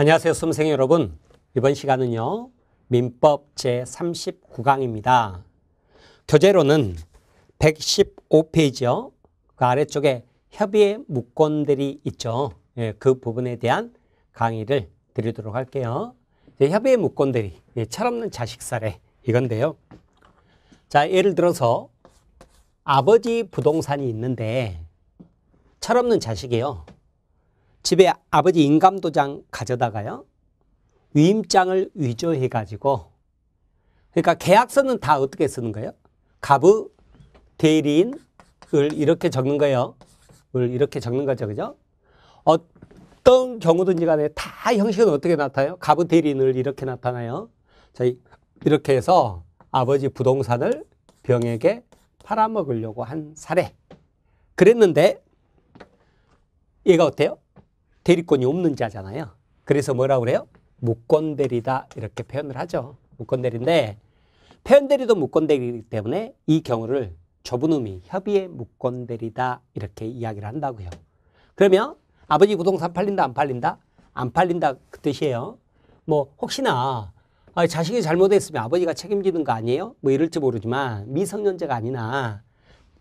안녕하세요, 수험생 여러분. 이번 시간은요, 민법 제39강입니다. 교재로는 115페이지요. 그 아래쪽에 협의의 무권들이 있죠. 예, 그 부분에 대한 강의를 드리도록 할게요. 협의의 무권들이 철없는 자식 사례 이건데요. 자, 예를 들어서 아버지 부동산이 있는데 철없는 자식이에요. 집에 아버지 인감도장 가져다가요, 위임장을 위조해가지고, 그러니까 계약서는 다 어떻게 쓰는 거예요? 가부 대리인을 이렇게 적는 거예요. 이렇게 적는 거죠, 그죠? 어떤 경우든지 간에 다 형식은 어떻게 나타나요? 가부 대리인을 이렇게 나타나요. 자, 이렇게 해서 아버지 부동산을 병에게 팔아먹으려고 한 사례. 그랬는데 얘가 어때요? 대리권이 없는 자잖아요. 그래서 뭐라고 그래요? 무권대리다 이렇게 표현을 하죠. 무권대리인데 표현대리도 무권대리이기 때문에 이 경우를 좁은 의미 협의의 무권대리다 이렇게 이야기를 한다고요. 그러면 아버지 부동산 팔린다 안 팔린다? 안 팔린다 그 뜻이에요. 뭐 혹시나 자식이 잘못했으면 아버지가 책임지는 거 아니에요? 뭐 이럴지 모르지만 미성년자가 아니나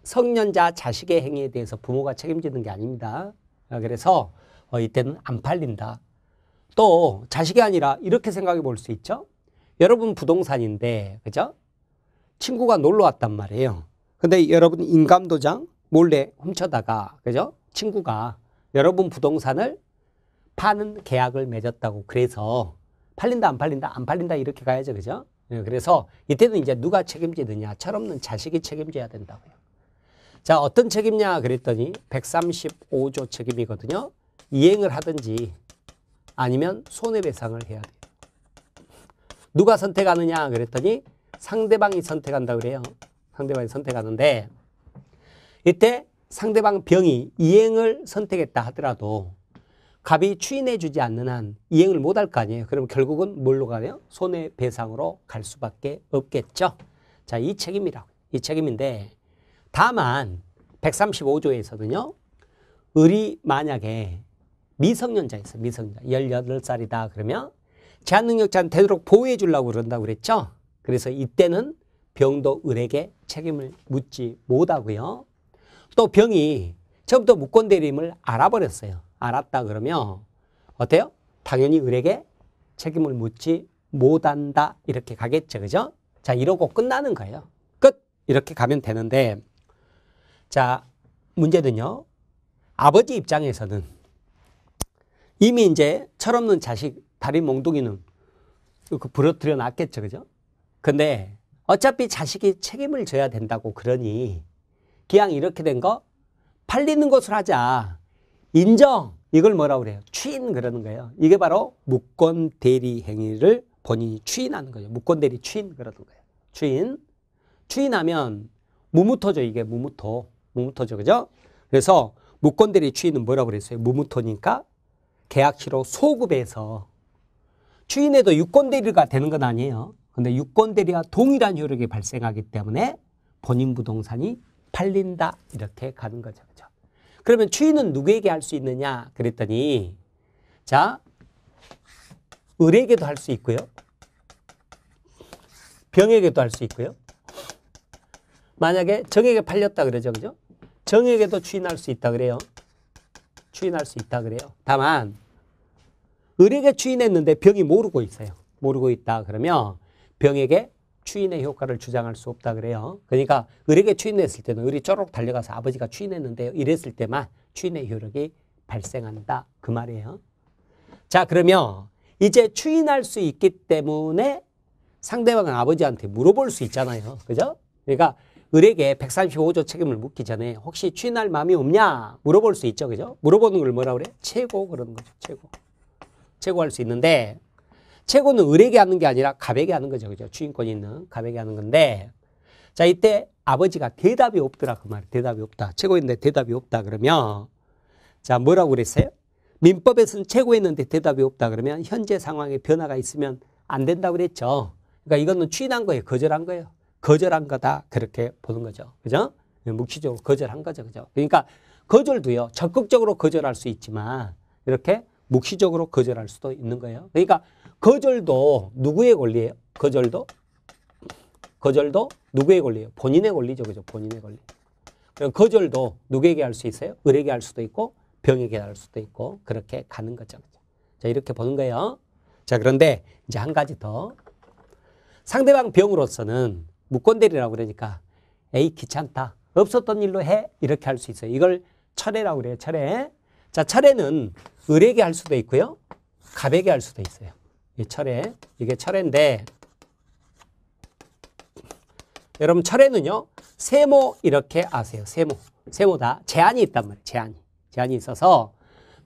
성년자 자식의 행위에 대해서 부모가 책임지는 게 아닙니다. 그래서 이때는 안 팔린다. 또 자식이 아니라 이렇게 생각해 볼 수 있죠. 여러분 부동산인데 그죠? 친구가 놀러 왔단 말이에요. 근데 여러분 인감도장 몰래 훔쳐다가 그죠? 친구가 여러분 부동산을 파는 계약을 맺었다고 그래서 팔린다 안 팔린다 안 팔린다 이렇게 가야죠. 그죠? 그래서 이때는 이제 누가 책임지느냐, 철없는 자식이 책임져야 된다고요. 자, 어떤 책임냐 그랬더니 135조 책임이거든요. 이행을 하든지 아니면 손해배상을 해야 돼요. 누가 선택하느냐 그랬더니 상대방이 선택한다 그래요. 상대방이 선택하는데 이때 상대방 병이 이행을 선택했다 하더라도 갑이 추인해 주지 않는 한 이행을 못 할 거 아니에요. 그럼 결국은 뭘로 가요? 손해배상으로 갈 수밖에 없겠죠. 자, 이 책임이라고. 이 책임인데 다만 135조에서는요. 을이 만약에 미성년자 있어요. 미성년자. 18살이다. 그러면 제한능력자는 되도록 보호해 주려고 그런다고 그랬죠. 그래서 이때는 병도 을에게 책임을 묻지 못하고요. 또 병이 처음부터 무권대리임을 알아버렸어요. 알았다 그러면 어때요? 당연히 을에게 책임을 묻지 못한다. 이렇게 가겠죠. 그죠? 자, 이러고 끝나는 거예요. 끝! 이렇게 가면 되는데 자, 문제는요. 아버지 입장에서는 이미 이제 철없는 자식 다리 몽둥이는 부러뜨려 놨겠죠. 그죠? 근데 어차피 자식이 책임을 져야 된다고 그러니 그냥 이렇게 된 거 팔리는 것으로 하자. 인정. 이걸 뭐라고 그래요? 추인 그러는 거예요. 이게 바로 무권대리 행위를 본인이 추인하는 거죠. 무권대리 추인 그러는 거예요. 추인. 추인하면 무무토죠. 이게 무무토. 무무토죠. 그죠? 그래서 무권대리 추인은 뭐라고 그랬어요? 무무토니까 계약시로 소급해서 추인해도 유권대리가 되는 건 아니에요. 근데 유권대리와 동일한 효력이 발생하기 때문에 본인 부동산이 팔린다 이렇게 가는 거죠. 그죠? 그러면 추인은 누구에게 할 수 있느냐 그랬더니 자, 을에게도 할 수 있고요. 병에게도 할 수 있고요. 만약에 정에게 팔렸다 그러죠. 그죠? 정에게도 추인할 수 있다 그래요. 추인할 수 있다 그래요. 다만 을에게 추인했는데 병이 모르고 있어요. 모르고 있다 그러면 병에게 추인의 효과를 주장할 수 없다 그래요. 그러니까 을에게 추인했을 때는 을이 쪼록 달려가서 아버지가 추인했는데요. 이랬을 때만 추인의 효력이 발생한다 그 말이에요. 자, 그러면 이제 추인할 수 있기 때문에 상대방은 아버지한테 물어볼 수 있잖아요. 그죠? 그러니까 을에게 135조 책임을 묻기 전에 혹시 추인할 마음이 없냐 물어볼 수 있죠. 그죠? 물어보는 걸 뭐라 그래? 최고 그러는 거죠. 최고. 최고할 수 있는데 최고는 을에게 하는 게 아니라 갑에게 하는 거죠. 그죠? 추인권이 있는 갑에게 하는 건데 자, 이때 아버지가 대답이 없더라 그 말이에요. 대답이 없다. 최고인데 대답이 없다 그러면 자, 뭐라고 그랬어요? 민법에서는 최고했는데 대답이 없다 그러면 현재 상황에 변화가 있으면 안 된다고 그랬죠. 그러니까 이거는 추인한 거예요. 거절한 거예요. 거절한 거다 그렇게 보는 거죠. 그죠? 묵시적으로 거절한 거죠. 그죠? 그러니까 거절도요. 적극적으로 거절할 수 있지만 이렇게 묵시적으로 거절할 수도 있는 거예요. 그러니까 거절도 누구의 권리예요? 거절도 누구의 권리예요? 본인의 권리죠. 그죠? 본인의 권리. 거절도 누구에게 할 수 있어요? 을에게 할 수도 있고 병에게 할 수도 있고 그렇게 가는 거죠. 자, 이렇게 보는 거예요. 자, 그런데 이제 한 가지 더. 상대방 병으로서는 무권대리라고 그러니까 에이 귀찮다. 없었던 일로 해. 이렇게 할 수 있어요. 이걸 철회라고 그래요. 철회. 자, 철회는 을에게 할 수도 있고요. 갑에게 할 수도 있어요. 이 철회. 이게 철회인데 여러분 철회는요. 세모 이렇게 아세요. 세모다. 제한이 있단 말이에요. 제한이 있어서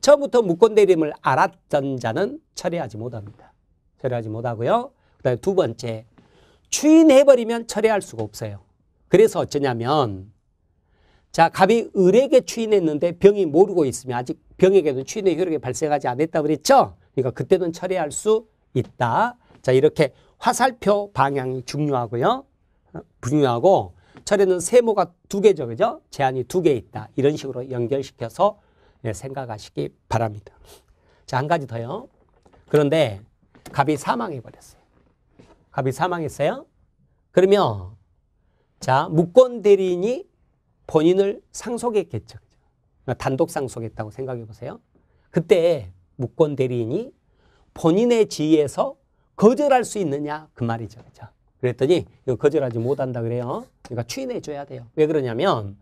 처음부터 무권대리임을 알았던 자는 철회하지 못합니다. 철회하지 못하고요. 그다음에 두 번째 추인해버리면 철회할 수가 없어요. 그래서 어쩌냐면 자, 갑이 을에게 추인했는데 병이 모르고 있으면 아직 병에게는 추인의 효력이 발생하지 않았다고 그랬죠? 그러니까 그때는 철회할 수 있다. 자, 이렇게 화살표 방향이 중요하고요. 중요하고 철회는 세모가 두 개죠. 그죠? 제한이 두 개 있다. 이런 식으로 연결시켜서 생각하시기 바랍니다. 자, 한 가지 더요. 그런데 갑이 사망해버렸어요. 갑이 사망했어요. 그러면 자, 무권대리인이 본인을 상속했겠죠. 단독 상속했다고 생각해 보세요. 그때 무권대리인이 본인의 지위에서 거절할 수 있느냐 그 말이죠. 그죠? 그랬더니 이거 거절하지 못한다 그래요. 그러니까 추인해 줘야 돼요. 왜 그러냐면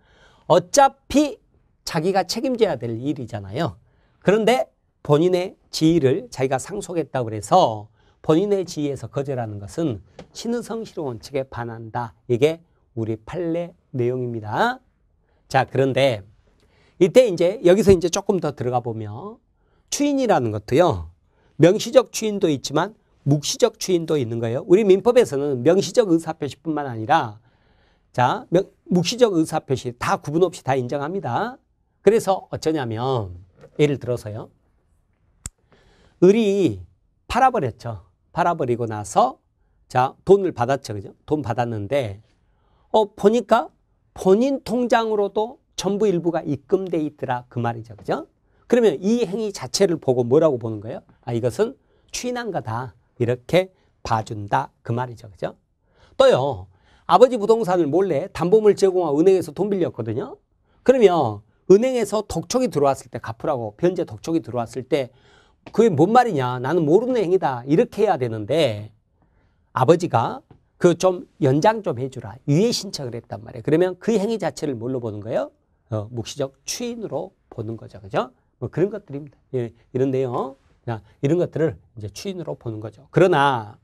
어차피 자기가 책임져야 될 일이잖아요. 그런데 본인의 지위를 자기가 상속했다고 그래서 본인의 지위에서 거절하는 것은 신의성실의 원칙에 반한다. 이게 우리 판례 내용입니다. 자, 그런데 이때 이제 여기서 이제 조금 더 들어가 보면 추인이라는 것도요. 명시적 추인도 있지만 묵시적 추인도 있는 거예요. 우리 민법에서는 명시적 의사표시뿐만 아니라 자, 묵시적 의사표시 다 구분 없이 다 인정합니다. 그래서 어쩌냐면 예를 들어서요. 을이 팔아버렸죠. 팔아버리고 나서 자, 돈을 받았죠. 그죠? 돈 받았는데 보니까 본인 통장으로도 전부 일부가 입금돼 있더라. 그 말이죠. 그죠? 그러면 이 행위 자체를 보고 뭐라고 보는 거예요? 아, 이것은 추인한 거다. 이렇게 봐준다. 그 말이죠. 그죠? 또요. 아버지 부동산을 몰래 담보물 제공하고 은행에서 돈 빌렸거든요. 그러면 은행에서 독촉이 들어왔을 때 갚으라고 변제 독촉이 들어왔을 때 그게 뭔 말이냐. 나는 모르는 행위다. 이렇게 해야 되는데 아버지가 그 좀 연장 좀 해주라. 유예 신청을 했단 말이에요. 그러면 그 행위 자체를 뭘로 보는 거예요? 묵시적 추인으로 보는 거죠. 그죠? 뭐 그런 것들입니다. 예, 이런데요. 이런 것들을 이제 추인으로 보는 거죠. 그러나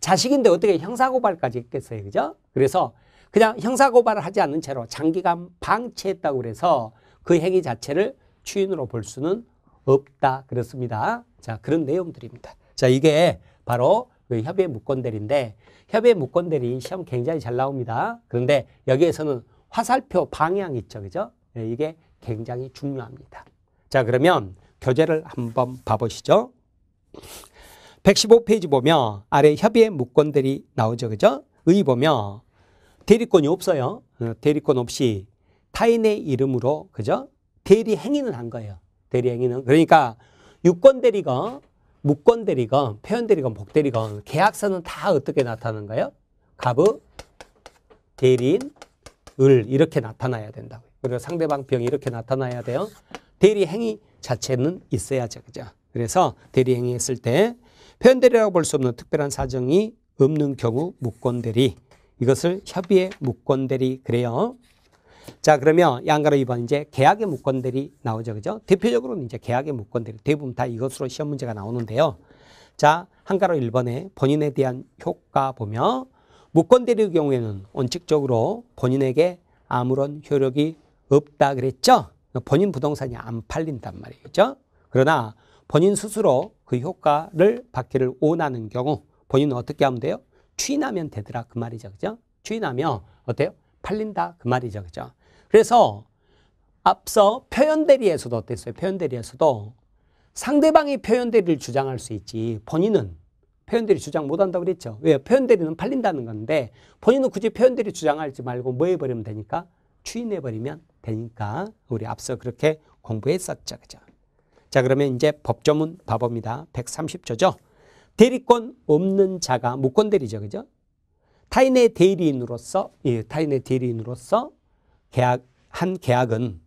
자식인데 어떻게 형사고발까지 했겠어요. 그죠? 그래서 그냥 형사고발을 하지 않는 채로 장기간 방치했다고 그래서 그 행위 자체를 추인으로 볼 수는 없다. 그렇습니다. 자, 그런 내용들입니다. 자, 이게 바로 그 협의의 무권대리인데 협의의 무권대리 시험 굉장히 잘 나옵니다. 그런데 여기에서는 화살표 방향 있죠. 그죠? 네, 이게 굉장히 중요합니다. 자, 그러면 교재를 한번 봐보시죠. 115페이지 보면 아래 협의의 무권대리 나오죠. 그죠? 의 보면 대리권이 없어요. 대리권 없이 타인의 이름으로 그죠? 대리 행위는 한 거예요. 대리 행위는. 그러니까 유권대리건 무권대리건 표현대리건 복대리건 계약서는 다 어떻게 나타나는 거예요? 갑의 대리인 을 이렇게 나타나야 된다고요. 그리고 상대방 병이 이렇게 나타나야 돼요. 대리 행위 자체는 있어야죠. 그죠? 그래서 대리 행위 했을 때 표현대리라고 볼 수 없는 특별한 사정이 없는 경우 무권대리. 이것을 협의의 무권대리 그래요. 자, 그러면 양가로 2번 이제 계약의 무권대리 나오죠. 그죠? 대표적으로는 이제 계약의 무권대리. 대부분 다 이것으로 시험 문제가 나오는데요. 자, 한가로 1번에 본인에 대한 효과 보면 무권대리의 경우에는 원칙적으로 본인에게 아무런 효력이 없다 그랬죠. 본인 부동산이 안 팔린단 말이죠. 그러나 본인 스스로 그 효과를 받기를 원하는 경우 본인은 어떻게 하면 돼요? 추인하면 되더라 그 말이죠. 그죠? 추인하면 어때요? 팔린다 그 말이죠. 그죠? 그래서 앞서 표현대리에서도 어땠어요? 표현대리에서도 상대방이 표현대리를 주장할 수 있지 본인은 표현대리 주장 못한다고 그랬죠. 왜? 표현대리는 팔린다는 건데 본인은 굳이 표현대리 주장하지 말고 뭐 해버리면 되니까? 추인해버리면 되니까 우리 앞서 그렇게 공부했었죠. 그죠? 자, 그러면 이제 법조문 봐봅니다. 130조죠. 대리권 없는 자가 무권대리죠. 그죠? 타인의 대리인으로서, 타인의 대리인으로서 한 계약은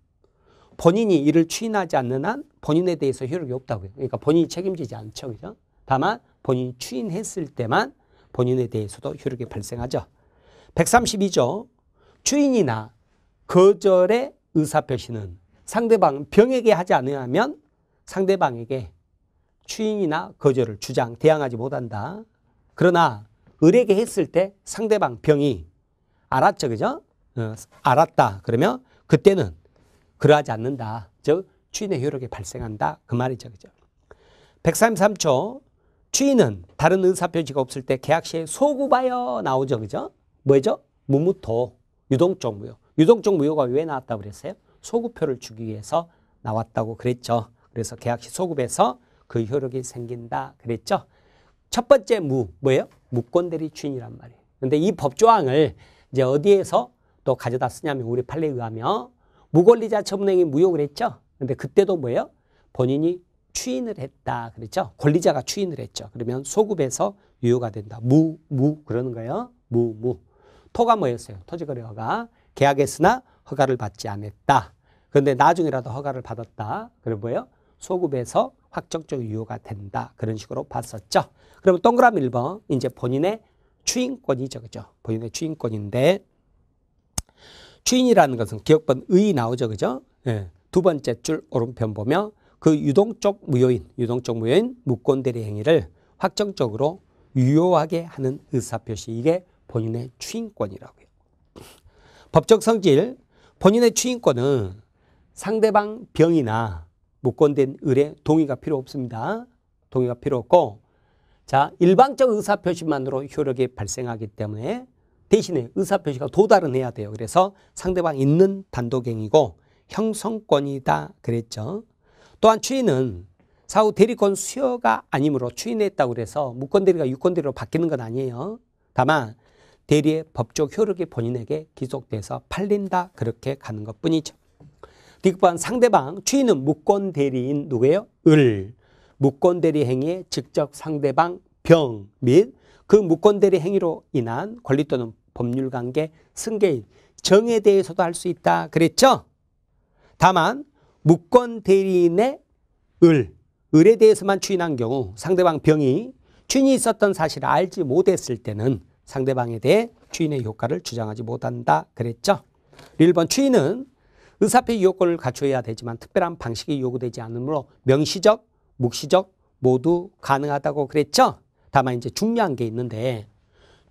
본인이 이를 추인하지 않는 한 본인에 대해서 효력이 없다고요. 그러니까 본인이 책임지지 않죠. 그죠? 다만 본인이 추인했을 때만 본인에 대해서도 효력이 발생하죠. 132조. 추인이나 거절의 의사표시는 상대방 병에게 하지 않으면 상대방에게 추인이나 거절을 주장, 대항하지 못한다. 그러나 을에게 했을 때 상대방 병이 알았죠. 그죠? 알았다. 그러면 그때는 그러하지 않는다. 즉 추인의 효력이 발생한다. 그 말이죠. 그죠? 133조. 추인은 다른 의사표시가 없을 때 계약 시에 소급하여 나오죠. 그죠? 뭐죠? 무무토, 유동적 무효. 유동적 무효가 왜 나왔다고 그랬어요? 소급표를 주기 위해서 나왔다고 그랬죠. 그래서 계약 시 소급해서 그 효력이 생긴다 그랬죠. 첫 번째 뭐예요? 무권대리 추인이란 말이에요. 근데 이 법조항을 이제 어디에서 또 가져다 쓰냐면 우리 판례에 의하면 무권리자 처분행위 무효 그랬죠. 근데 그때도 뭐예요? 본인이 추인을 했다 그랬죠. 권리자가 추인을 했죠. 그러면 소급해서 유효가 된다. 그러는 거예요. 토가 뭐였어요? 토지거래 허가. 계약했으나 허가를 받지 않았다. 그런데 나중에라도 허가를 받았다. 그럼 뭐예요? 소급해서 확정적 유효가 된다. 그런 식으로 봤었죠. 그러면 동그라미 1번 이제 본인의 추인권이죠. 그죠? 본인의 추인권인데 추인이라는 것은 기억번 의 나오죠. 그죠? 예. 두 번째 줄 오른편 보면 그 유동적 무효인 무권대리 행위를 확정적으로 유효하게 하는 의사표시 이게 본인의 추인권이라고요. 법적 성질 본인의 추인권은 상대방 병이나 무권된 을의 동의가 필요 없습니다. 동의가 필요 없고 자 일방적 의사표시만으로 효력이 발생하기 때문에 대신에 의사표시가 도달은 해야 돼요. 그래서 상대방 있는 단독행위고 형성권이다 그랬죠. 또한 추인은 사후 대리권 수여가 아니므로 추인했다고 그래서 무권대리가 유권대리로 바뀌는 건 아니에요. 다만 대리의 법적 효력이 본인에게 기속돼서 팔린다 그렇게 가는 것뿐이죠. 디귿번 상대방 추인은 무권대리인 누구예요? 을. 무권대리 행위의 직접 상대방 병 및 그 무권대리 행위로 인한 권리 또는 법률관계 승계인 정에 대해서도 할 수 있다 그랬죠. 다만 무권대리인의 을에 대해서만 추인한 경우 상대방 병이 추인이 있었던 사실을 알지 못했을 때는 상대방에 대해 추인의 효과를 주장하지 못한다 그랬죠. 1번 추인은 의사표시 요건을 갖춰야 되지만 특별한 방식이 요구되지 않으므로 명시적, 묵시적 모두 가능하다고 그랬죠. 다만 이제 중요한 게 있는데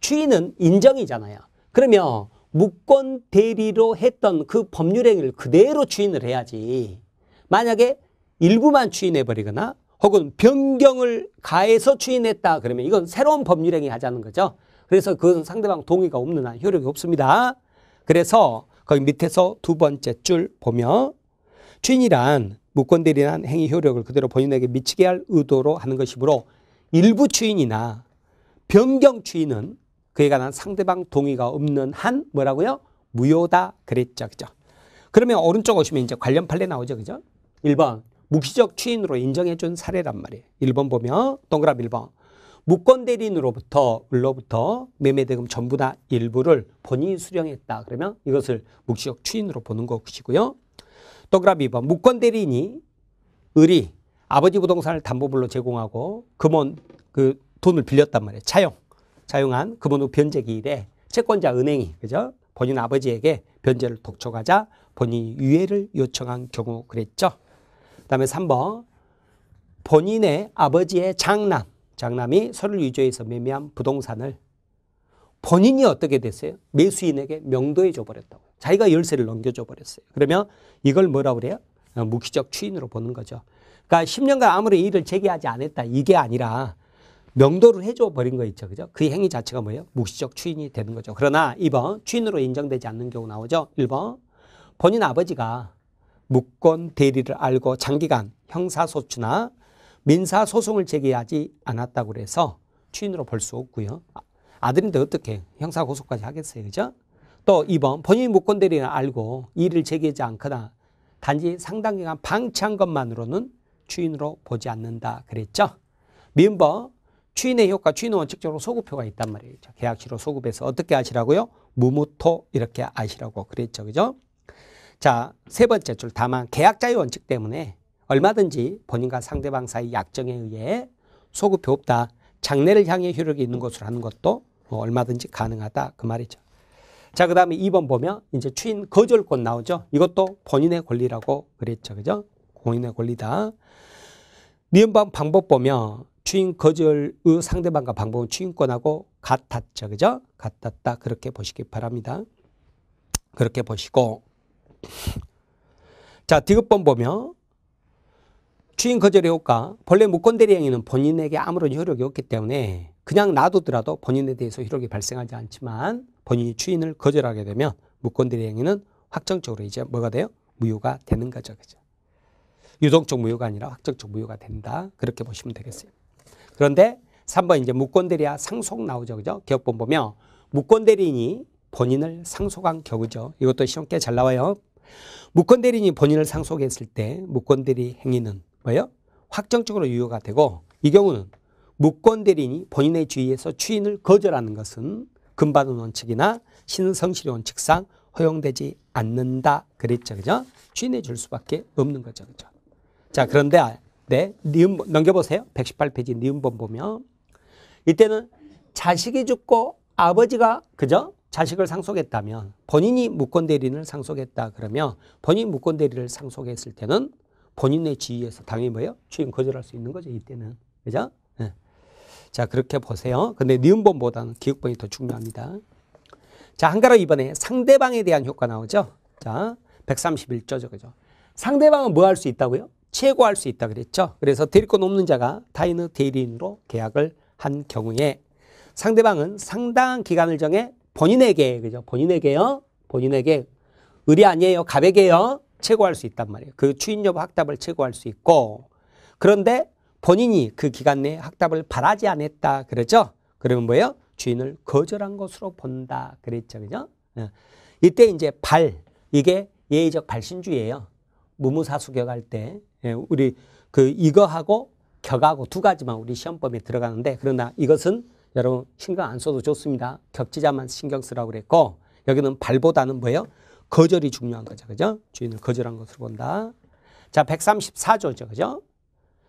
추인은 인정이잖아요. 그러면 무권 대리로 했던 그 법률 행위를 그대로 추인을 해야지. 만약에 일부만 추인해버리거나 혹은 변경을 가해서 추인했다 그러면 이건 새로운 법률 행위 하자는 거죠. 그래서 그것은 상대방 동의가 없는 한 효력이 없습니다. 그래서 거기 밑에서 두 번째 줄 보면 추인이란 무권대리한 행위 효력을 그대로 본인에게 미치게 할 의도로 하는 것이므로 일부 추인이나 변경 추인은 그에 관한 상대방 동의가 없는 한 뭐라고요? 무효다 그랬죠. 그죠? 그러면 오른쪽 오시면 이제 관련 판례 나오죠. 그죠? 1번 묵시적 추인으로 인정해 준 사례란 말이에요. 1번 보면 동그라미 1번 무권대리인으로부터 을로부터 매매대금 전부 다 일부를 본인이 수령했다. 그러면 이것을 묵시적 추인으로 보는 것이고요. 동그라미 2번 무권대리인이 을이 아버지 부동산을 담보물로 제공하고 금원 그 돈을 빌렸단 말이에요. 차용한 금원 후 변제 기일에 채권자 은행이 그죠? 본인 아버지에게 변제를 독촉하자 본인이 유예를 요청한 경우 그랬죠. 그다음에 3번 본인의 아버지의 장남이 서를 위조해서 매매한 부동산을 본인이 어떻게 됐어요? 매수인에게 명도해 줘버렸다고. 자기가 열쇠를 넘겨줘 버렸어요. 그러면 이걸 뭐라고 그래요? 묵시적 추인으로 보는 거죠. 그러니까 10년간 아무런 이의를 제기하지 않았다. 이게 아니라 명도를 해줘 버린 거 있죠. 그죠? 그 행위 자체가 뭐예요? 묵시적 추인이 되는 거죠. 그러나 2번 추인으로 인정되지 않는 경우 나오죠. 1번 본인 아버지가 무권 대리를 알고 장기간 형사소추나 민사소송을 제기하지 않았다고 해서 추인으로 볼 수 없고요. 아들인데 어떻게 형사고소까지 하겠어요. 그죠? 또 2번 본인이 무권 대리를 알고 이의를 제기하지 않거나 단지 상당 기간 방치한 것만으로는 추인으로 보지 않는다 그랬죠. 미음번 추인의 효과, 추인은 원칙적으로 소급효가 있단 말이에요. 계약시로 소급해서 어떻게 하시라고요? 무무토 이렇게 아시라고 그랬죠. 그죠? 자, 세 번째 줄. 다만 계약자의 원칙 때문에 얼마든지 본인과 상대방 사이 약정에 의해 소급효 없다. 장래를 향해 효력이 있는 것으로 하는 것도 얼마든지 가능하다. 그 말이죠. 자, 그 다음에 2번 보면 이제 추인 거절권 나오죠. 이것도 본인의 권리라고 그랬죠. 그죠? 본인의 권리다. 니은번 방법 보면 추인 거절의 상대방과 방법은 추인권하고 같았죠. 그죠? 같았다. 그렇게 보시기 바랍니다. 그렇게 보시고. 자, 디귿번 보면 추인 거절의 효과. 본래 무권대리 행위는 본인에게 아무런 효력이 없기 때문에 그냥 놔두더라도 본인에 대해서 효력이 발생하지 않지만 본인이 추인을 거절하게 되면 무권대리 행위는 확정적으로 이제 뭐가 돼요? 무효가 되는 거죠. 그죠? 유동적 무효가 아니라 확정적 무효가 된다. 그렇게 보시면 되겠어요. 그런데 3번 이제 무권대리와 상속 나오죠. 그죠? 기억본 보면 무권대리인이 본인을 상속한 경우죠. 이것도 시험 꽤 잘 나와요. 무권대리인이 본인을 상속했을 때 무권대리 행위는 뭐예요? 확정적으로 유효가 되고 이 경우는 무권대리인이 본인의 주의에서 추인을 거절하는 것은 금받은 원칙이나 신성실의 원칙상 허용되지 않는다. 그랬죠. 그죠? 추인해 줄 수밖에 없는 거죠. 그죠? 자, 그런데 네, 니은번 넘겨보세요. 118페이지 니은번 보면 이때는 자식이 죽고 아버지가 그죠? 자식을 상속했다면 본인이 무권대리인을 상속했다 그러면 본인 무권대리를 상속했을 때는 본인의 지위에서 당연히 뭐예요? 추인 거절할 수 있는 거죠. 이때는. 그죠? 네. 자, 그렇게 보세요. 근데 니은번보다는 기억번이 더 중요합니다. 자, 한가로 이번에 상대방에 대한 효과 나오죠. 자, 131조죠. 그죠? 상대방은 뭐 할 수 있다고요? 최고할 수 있다 그랬죠. 그래서 대리권 없는 자가 타인의 대리인으로 계약을 한 경우에 상대방은 상당한 기간을 정해 본인에게, 그죠? 본인에게요. 본인에게 의리 아니에요. 갑에게요. 최고할 수 있단 말이에요. 그 추인 여부 확답을 최고할 수 있고 그런데 본인이 그 기간 내에 확답을 바라지 않았다 그러죠. 그러면 뭐예요? 추인을 거절한 것으로 본다 그랬죠. 그죠? 이때 이제 이게 예의적 발신주의예요. 무무사수격할 때 우리 그 이거하고 격하고 두 가지만 우리 시험법에 들어가는데 그러나 이것은 여러분 신경 안 써도 좋습니다. 격지자만 신경 쓰라고 그랬고 여기는 발보다는 뭐예요? 거절이 중요한 거죠. 그죠? 주인을 거절한 것으로 본다. 자, 134조죠. 그죠?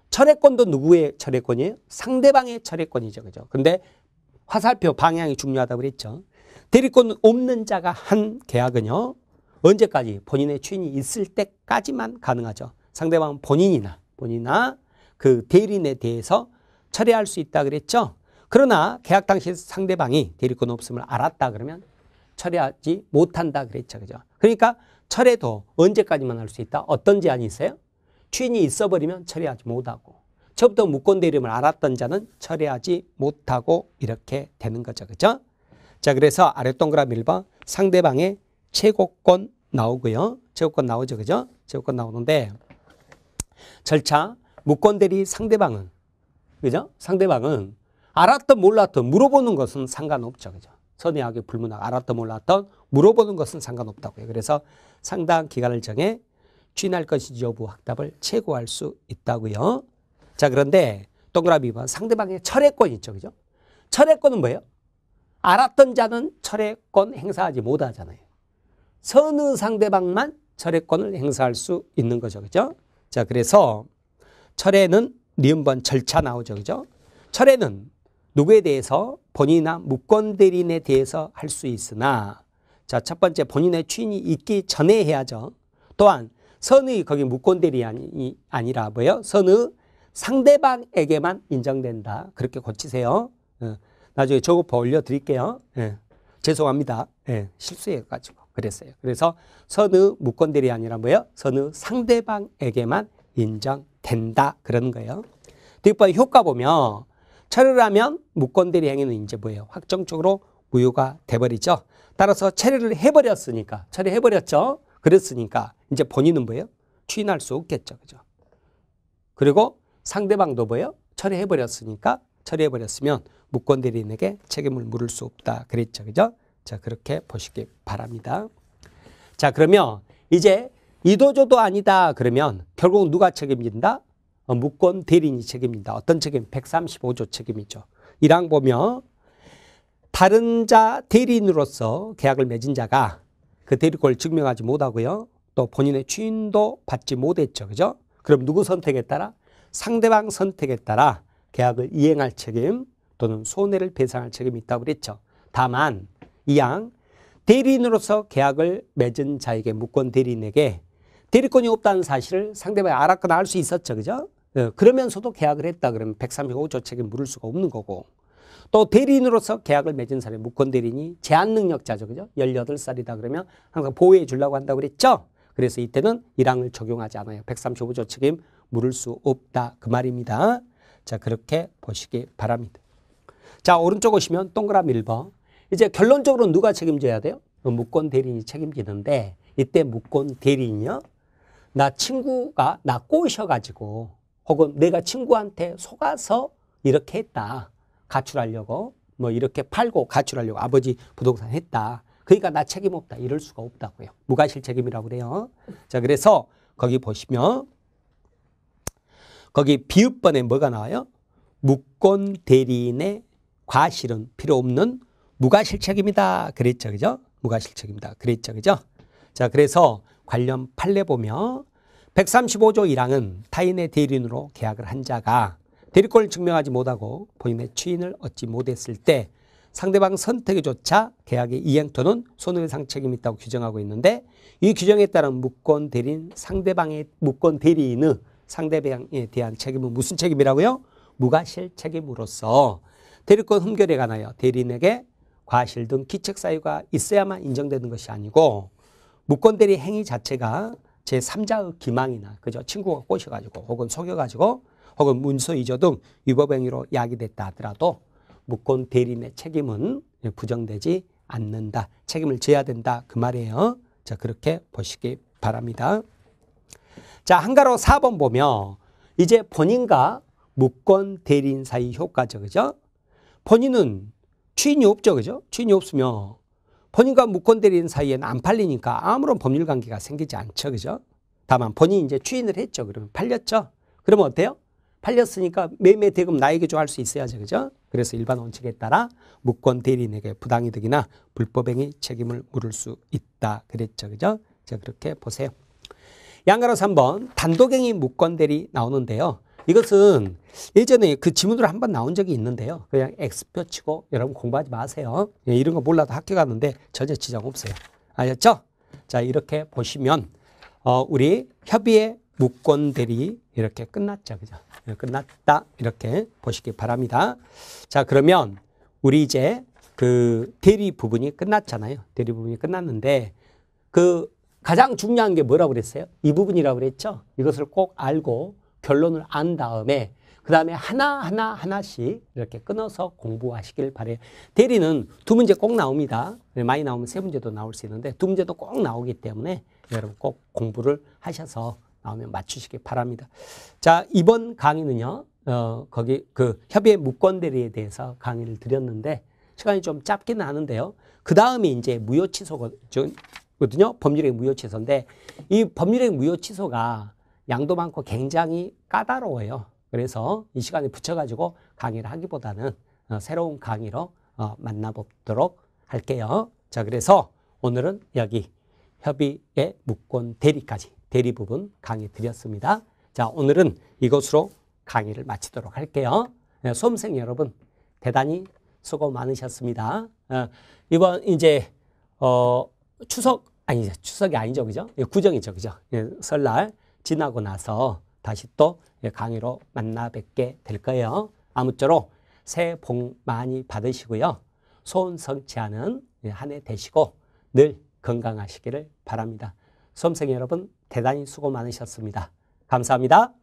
철회권도 누구의 철회권이에요? 상대방의 철회권이죠. 그죠? 근데 화살표 방향이 중요하다고 그랬죠. 대리권 없는 자가 한 계약은요. 언제까지? 본인의 추인이 있을 때까지만 가능하죠. 상대방은 본인이나 그 대리인에 대해서 철회할 수 있다 그랬죠. 그러나 계약 당시 상대방이 대리권 없음을 알았다 그러면 철회하지 못한다 그랬죠. 그죠? 그러니까 철회도 언제까지만 할 수 있다? 어떤 제한이 있어요? 추인이 있어버리면 철회하지 못하고 처음부터 무권 대리임을 알았던 자는 철회하지 못하고 이렇게 되는 거죠. 그죠? 자, 그래서 아래 동그라미 1번 상대방의 최고권 나오고요. 최고권 나오죠. 그죠? 최고권 나오는데 절차 무권 대리 상대방은 그죠? 상대방은 알았던 몰랐던 물어보는 것은 상관없죠. 그죠? 선의하게 불문하고 알았던 몰랐던 물어보는 것은 상관없다고요. 그래서 상당한 기간을 정해 추인할 것인지 여부 확답을 최고할 수 있다고요. 자, 그런데 동그라미 2번 상대방의 철회권이 있죠. 그죠? 철회권은 뭐예요? 알았던 자는 철회권 행사하지 못하잖아요. 선의 상대방만 철회권을 행사할 수 있는 거죠. 그죠? 자, 그래서 철회는 니은번 절차 나오죠. 그죠? 철회는 누구에 대해서 본인이나 무권 대리인에 대해서 할 수 있으나 자, 첫 번째 본인의 추인이 있기 전에 해야죠. 또한 선의 거기 무권 대리인이 아니라 뭐예요? 선의 상대방에게만 인정된다. 그렇게 고치세요. 나중에 저거 올려드릴게요. 죄송합니다. 실수해가지고 그랬어요. 그래서 선의 무권 대리인이 아니라 뭐예요? 선의 상대방에게만 인정된다. 그런 거예요. 뒷번 효과 보면 철회를 하면 무권 대리 행위는 이제 뭐예요? 확정적으로 무효가 돼버리죠. 따라서 철회를 해버렸으니까 철회해버렸죠. 그랬으니까 이제 본인은 뭐예요? 추인할 수 없겠죠. 그죠? 그리고 상대방도 뭐예요? 철회해버렸으니까 철회해버렸으면 무권 대리인에게 책임을 물을 수 없다. 그랬죠. 그죠? 자, 그렇게 보시기 바랍니다. 자, 그러면 이제 이도저도 아니다. 그러면 결국 누가 책임진다? 무권 대리인이 책임입니다. 어떤 책임? 135조 책임이죠. 1항 보면 다른 자 대리인으로서 계약을 맺은 자가 그 대리권을 증명하지 못하고요. 또 본인의 추인도 받지 못했죠. 그죠? 그럼 누구 선택에 따라? 상대방 선택에 따라 계약을 이행할 책임 또는 손해를 배상할 책임이 있다고 그랬죠. 다만 2항 대리인으로서 계약을 맺은 자에게 무권 대리인에게 대리권이 없다는 사실을 상대방이 알았거나 알 수 있었죠. 그죠? 그러면서도 계약을 했다 그러면 135조 책임 물을 수가 없는 거고 또 대리인으로서 계약을 맺은 사람이 무권 대리인이 제한 능력자죠. 그죠? 18살이다 그러면 항상 보호해 주려고 한다고 그랬죠. 그래서 이때는 1항을 적용하지 않아요. 135조 책임 물을 수 없다 그 말입니다. 자, 그렇게 보시기 바랍니다. 자, 오른쪽 오시면 동그라미 1번. 이제 결론적으로 누가 책임져야 돼요? 무권 대리인이 책임지는데 이때 무권 대리인이요. 나 친구가 나 꼬셔가지고 혹은 내가 친구한테 속아서 이렇게 했다. 가출하려고 뭐 이렇게 팔고 가출하려고 아버지 부동산 했다. 그러니까 나 책임 없다. 이럴 수가 없다고요. 무과실 책임이라고 그래요. 자, 그래서 거기 보시면 거기 비읍번에 뭐가 나와요? 무권 대리인의 과실은 필요 없는 무과실 책임이다. 그랬죠. 그죠? 무과실 책임이다. 그랬죠. 그죠? 자, 그래서 관련 판례 보면 135조 1항은 타인의 대리인으로 계약을 한 자가 대리권을 증명하지 못하고 본인의 추인을 얻지 못했을 때 상대방 선택에조차 계약의 이행 또는 손해배상 책임이 있다고 규정하고 있는데 이 규정에 따른 무권 대리인 상대방의 무권 대리인의 상대방에 대한 책임은 무슨 책임이라고요? 무과실 책임으로서 대리권 흠결에 관하여 대리인에게 과실 등 기책 사유가 있어야만 인정되는 것이 아니고 무권 대리 행위 자체가 제3자의 기망이나 그죠? 친구가 꼬셔가지고 혹은 속여가지고 혹은 문서이조 등 위법 행위로 야기됐다 하더라도 무권 대리인의 책임은 부정되지 않는다. 책임을 져야 된다. 그 말이에요. 자, 그렇게 보시기 바랍니다. 자, 한가로 4번 보면 이제 본인과 무권 대리인 사이 효과죠. 그죠? 본인은 추인이 없죠. 그죠? 추인이 없으면 본인과 무권 대리인 사이에는 안 팔리니까 아무런 법률 관계가 생기지 않죠. 그죠? 다만 본인이 이제 추인을 했죠. 그러면 팔렸죠. 그러면 어때요? 팔렸으니까 매매 대금 나에게 줘 할 수 있어야죠. 그죠? 그래서 일반 원칙에 따라 무권 대리인에게 부당이득이나 불법행위 책임을 물을 수 있다. 그랬죠. 그죠? 자, 그렇게 보세요. 양가로 3번 단독행위 무권 대리 나오는데요. 이것은 예전에 그 지문으로 한번 나온 적이 있는데요. 그냥 X표 치고 여러분 공부하지 마세요. 이런 거 몰라도 학교 갔는데 전혀 지장 없어요. 알겠죠? 자, 이렇게 보시면 우리 협의의 무권 대리 이렇게 끝났죠. 그죠? 끝났다. 이렇게 보시기 바랍니다. 자, 그러면 우리 이제 그 대리 부분이 끝났잖아요. 대리 부분이 끝났는데 그 가장 중요한 게 뭐라고 그랬어요? 이 부분이라고 그랬죠? 이것을 꼭 알고 결론을 안 다음에 그 다음에 하나씩 이렇게 끊어서 공부하시길 바래요. 대리는 두 문제 꼭 나옵니다. 많이 나오면 세 문제도 나올 수 있는데 두 문제도 꼭 나오기 때문에 여러분 꼭 공부를 하셔서 나오면 맞추시기 바랍니다. 자, 이번 강의는요, 거기 그 협의의 무권 대리에 대해서 강의를 드렸는데 시간이 좀 짧기는 하는데요. 그 다음이 이제 무효 취소거든요. 법률행 무효 취소인데 이 법률행 무효 취소가 양도 많고 굉장히 까다로워요. 그래서 이 시간에 붙여가지고 강의를 하기보다는 새로운 강의로 만나보도록 할게요. 자, 그래서 오늘은 여기 협의의 무권 대리까지 대리 부분 강의 드렸습니다. 자, 오늘은 이것으로 강의를 마치도록 할게요. 수험생 여러분 대단히 수고 많으셨습니다. 이번 이제 추석이 아니죠, 그죠? 구정이죠, 그죠? 설날 지나고 나서 다시 또 강의로 만나 뵙게 될 거예요. 아무쪼록 새해 복 많이 받으시고요. 소원 성취 하는 한 해 되시고 늘 건강하시기를 바랍니다. 수험생 여러분 대단히 수고 많으셨습니다. 감사합니다.